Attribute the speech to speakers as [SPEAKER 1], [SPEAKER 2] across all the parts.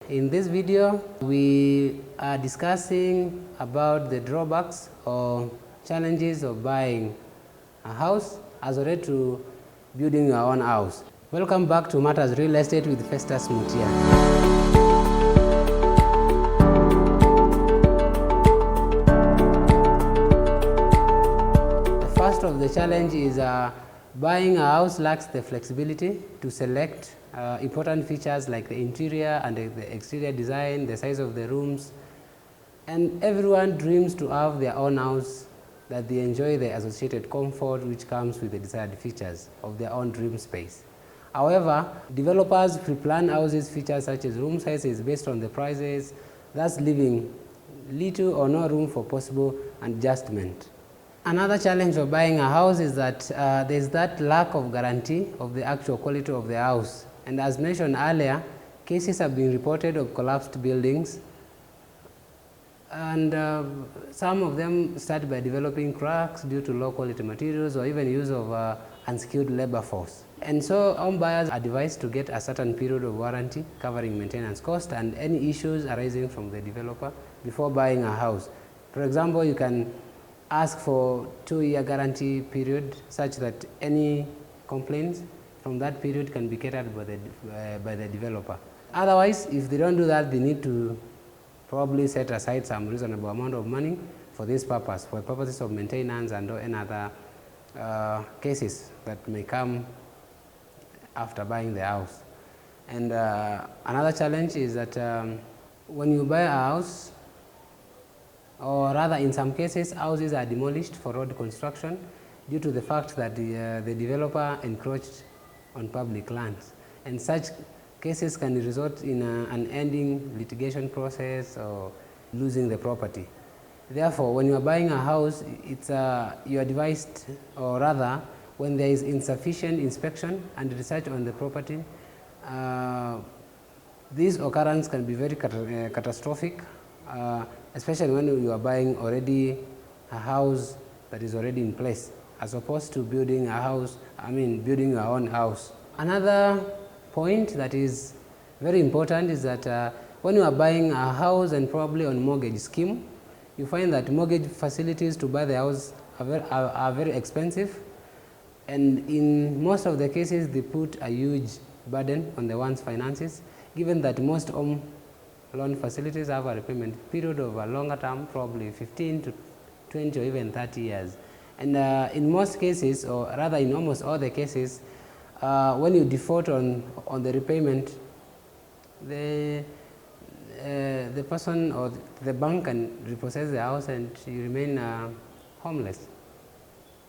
[SPEAKER 1] In this video, we are discussing about the drawbacks or challenges of buying a house as related to building your own house. Welcome back to Matters Real Estate with Festus Mutia. The first of the challenge is buying a house lacks the flexibility to select important features like the interior and the exterior design, the size of the rooms, and everyone dreams to have their own house that they enjoy the associated comfort which comes with the desired features of their own dream space. However, developers pre-plan houses features such as room sizes based on the prices, thus leaving little or no room for possible adjustment. Another challenge of buying a house is that there is that lack of guarantee of the actual quality of the house. And as mentioned earlier, cases have been reported of collapsed buildings, and some of them start by developing cracks due to low quality materials or even use of unskilled labor force. And so home buyers are advised to get a certain period of warranty covering maintenance cost and any issues arising from the developer before buying a house. For example, you can ask for 2-year guarantee period such that any complaints from that period can be catered by the developer. Otherwise, if they don't do that, they need to probably set aside some reasonable amount of money for this purpose, for purposes of maintenance and any other cases that may come after buying the house. And another challenge is that when you buy a house, or rather in some cases, houses are demolished for road construction due to the fact that the developer encroached on public lands. And such cases can result in an ending litigation process or losing the property. Therefore, when you are buying a house, you are advised, or rather, when there is insufficient inspection and research on the property, this occurrence can be very catastrophic, especially when you are buying already a house that is already in place, as opposed to building building your own house. Another point that is very important is that when you are buying a house and probably on mortgage scheme, you find that mortgage facilities to buy the house are very expensive, and in most of the cases they put a huge burden on the one's finances, given that most home loan facilities have a repayment period of a longer term, probably 15 to 20 or even 30 years. And in most cases, or rather in almost all the cases, when you default on the repayment, the person or the bank can repossess the house and you remain homeless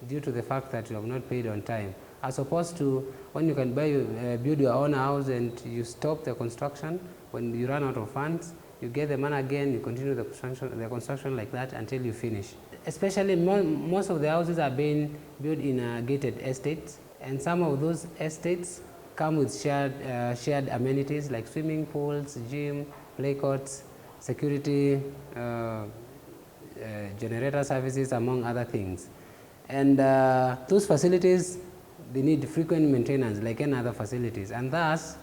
[SPEAKER 1] due to the fact that you have not paid on time, as opposed to when you can build your own house and you stop the construction. When you run out of funds, you get the money again, you continue the construction like that until you finish. Especially most of the houses are being built in gated estates, and some of those estates come with shared amenities like swimming pools, gym, play courts, security, generator services, among other things. And those facilities, they need frequent maintenance like any other facilities, and thus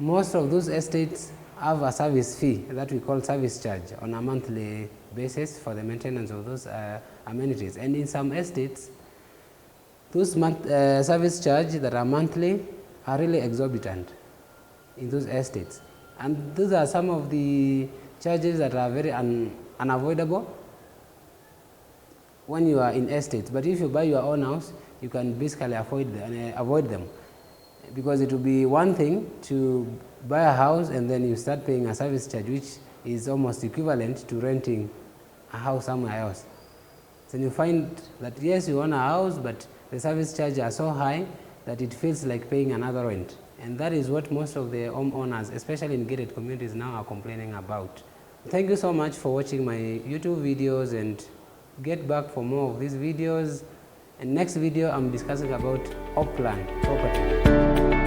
[SPEAKER 1] most of those estates have a service fee that we call service charge on a monthly basis for the maintenance of those amenities. And in some estates, those service charge that are monthly are really exorbitant in those estates. And those are some of the charges that are very unavoidable when you are in estates. But if you buy your own house, you can basically avoid them. Because it will be one thing to buy a house and then you start paying a service charge, which is almost equivalent to renting a house somewhere else. So you find that yes, you own a house, but the service charges are so high that it feels like paying another rent. And that is what most of the homeowners, especially in gated communities, now are complaining about. Thank you so much for watching my YouTube videos, and get back for more of these videos. And next video, I'm discussing about upland property.